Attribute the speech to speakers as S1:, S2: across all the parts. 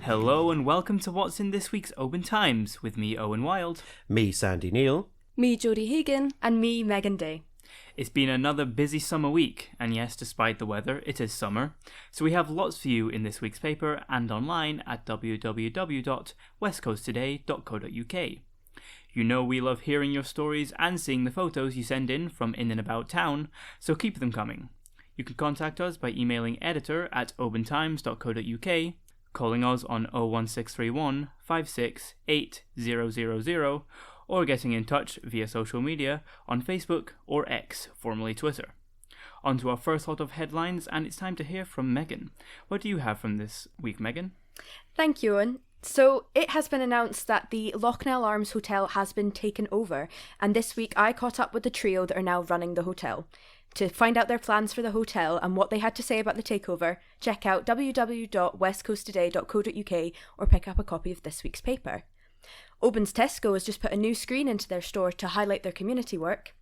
S1: Hello and welcome to what's in this week's Oban Times with me, Owen Wild.
S2: Me, Sandy Neal.
S3: Me, Jodie Hagan.
S4: And me, Megan Day.
S1: It's been another busy summer week, and yes, despite the weather, it is summer. So we have lots for you in this week's paper and online at www.westcoasttoday.co.uk. You know we love hearing your stories and seeing the photos you send in from in and about town, so keep them coming. You can contact us by emailing editor@obantimes.co.uk, calling us on 01631 56 8000, or getting in touch via social media on Facebook or X, formerly Twitter. On to our first lot of headlines, and it's time to hear from Megan. What do you have from this week, Megan?
S4: Thank you, Owen. So it has been announced that the Loughnell Arms Hotel has been taken over, and this week I caught up with the trio that are now running the hotel. To find out their plans for the hotel and what they had to say about the takeover, check out www.westcoasttoday.co.uk or pick up a copy of this week's paper. Oban's Tesco has just put a new screen into their store to highlight their community work.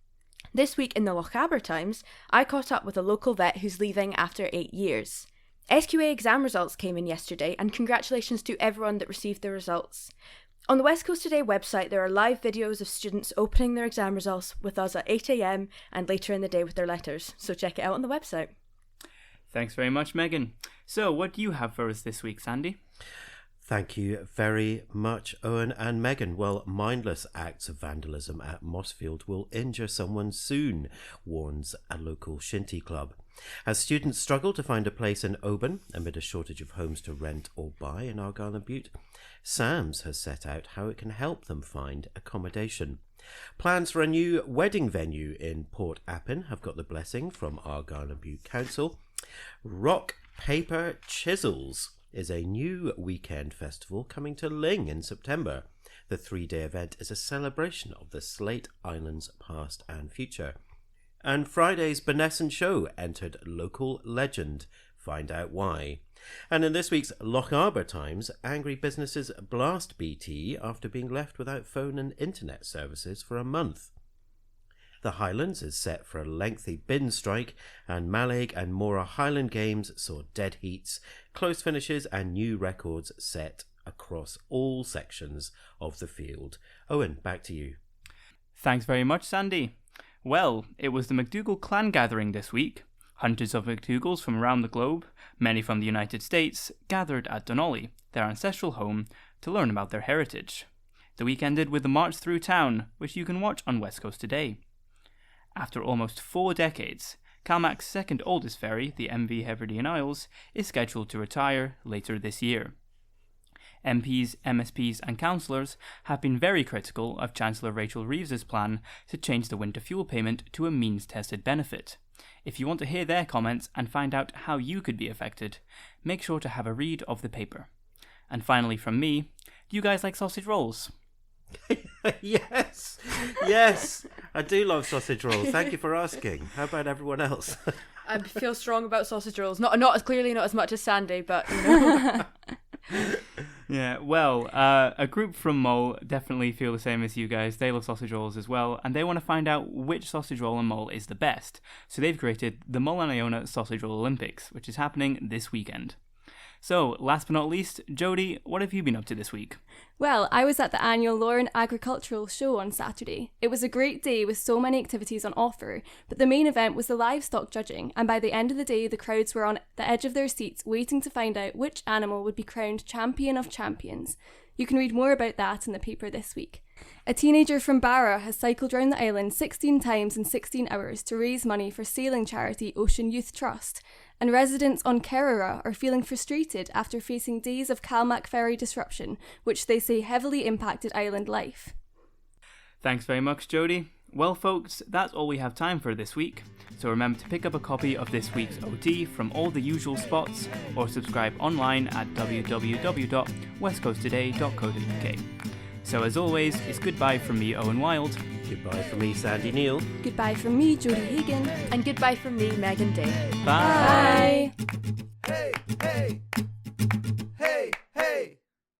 S4: This week in the Lochaber Times, I caught up with a local vet who's leaving after 8 years. SQA exam results came in yesterday, and congratulations to everyone that received their results. On the West Coast Today website, there are live videos of students opening their exam results with us at 8 a.m. and later in the day with their letters, so check it out on the website.
S1: Thanks very much, Megan. So, what do you have for us this week, Sandy?
S2: Thank you very much, Owen and Megan. Well, mindless acts of vandalism at Mossfield will injure someone soon, warns a local shinty club. As students struggle to find a place in Oban amid a shortage of homes to rent or buy in Argyll and Bute, Sam's has set out how it can help them find accommodation. Plans for a new wedding venue in Port Appin have got the blessing from Argyll and Bute Council. Rock, Paper, Chisels is a new weekend festival coming to Ling in September. The 3-day event is a celebration of the Slate Islands past and future. And Friday's Bunessan Show entered local legend. Find out why. And in this week's Lochaber Times, angry businesses blast BT after being left without phone and internet services for a month. The Highlands is set for a lengthy bin strike, and Mallaig and Mora Highland Games saw dead heats, close finishes and new records set across all sections of the field. Owen, back to you.
S1: Thanks very much, Sandy. Well, it was the MacDougall clan gathering this week. Hundreds of MacDougalls from around the globe, many from the United States, gathered at Donnelly, their ancestral home, to learn about their heritage. The week ended with the march through town, which you can watch on West Coast Today. After almost 4 decades, Calmac's second oldest ferry, the MV Hebridean Isles, is scheduled to retire later this year. MPs, MSPs and councillors have been very critical of Chancellor Rachel Reeves's plan to change the winter fuel payment to a means-tested benefit. If you want to hear their comments and find out how you could be affected, make sure to have a read of the paper. And finally from me, do you guys like sausage rolls?
S2: Yes, I do love sausage rolls. Thank you for asking. How about everyone else?
S4: I feel strong about sausage rolls. Not as much as Sandy, but you know.
S1: Yeah, well, a group from Mull definitely feel the same as you guys. They love sausage rolls as well, and they want to find out which sausage roll in Mull is the best. So they've created the Mull and Iona Sausage Roll Olympics, which is happening this weekend. So, last but not least, Jodie, what have you been up to this week?
S3: Well, I was at the annual Lorn Agricultural Show on Saturday. It was a great day with so many activities on offer, but the main event was the livestock judging, and by the end of the day the crowds were on the edge of their seats waiting to find out which animal would be crowned Champion of Champions. You can read more about that in the paper this week. A teenager from Barra has cycled round the island 16 times in 16 hours to raise money for sailing charity Ocean Youth Trust, and residents on Kerrera are feeling frustrated after facing days of Calmac ferry disruption, which they say heavily impacted island life.
S1: Thanks very much, Jodie. Well, folks, that's all we have time for this week. So remember to pick up a copy of this week's OT from all the usual spots, or subscribe online at www.westcoasttoday.co.uk. So as always, it's goodbye from me, Owen Wild.
S2: Goodbye from me, Sandy Neal.
S3: Goodbye from me, Jodie Hagan.
S4: And goodbye from me, Megan Day.
S1: Bye.
S3: Bye.
S5: Hey!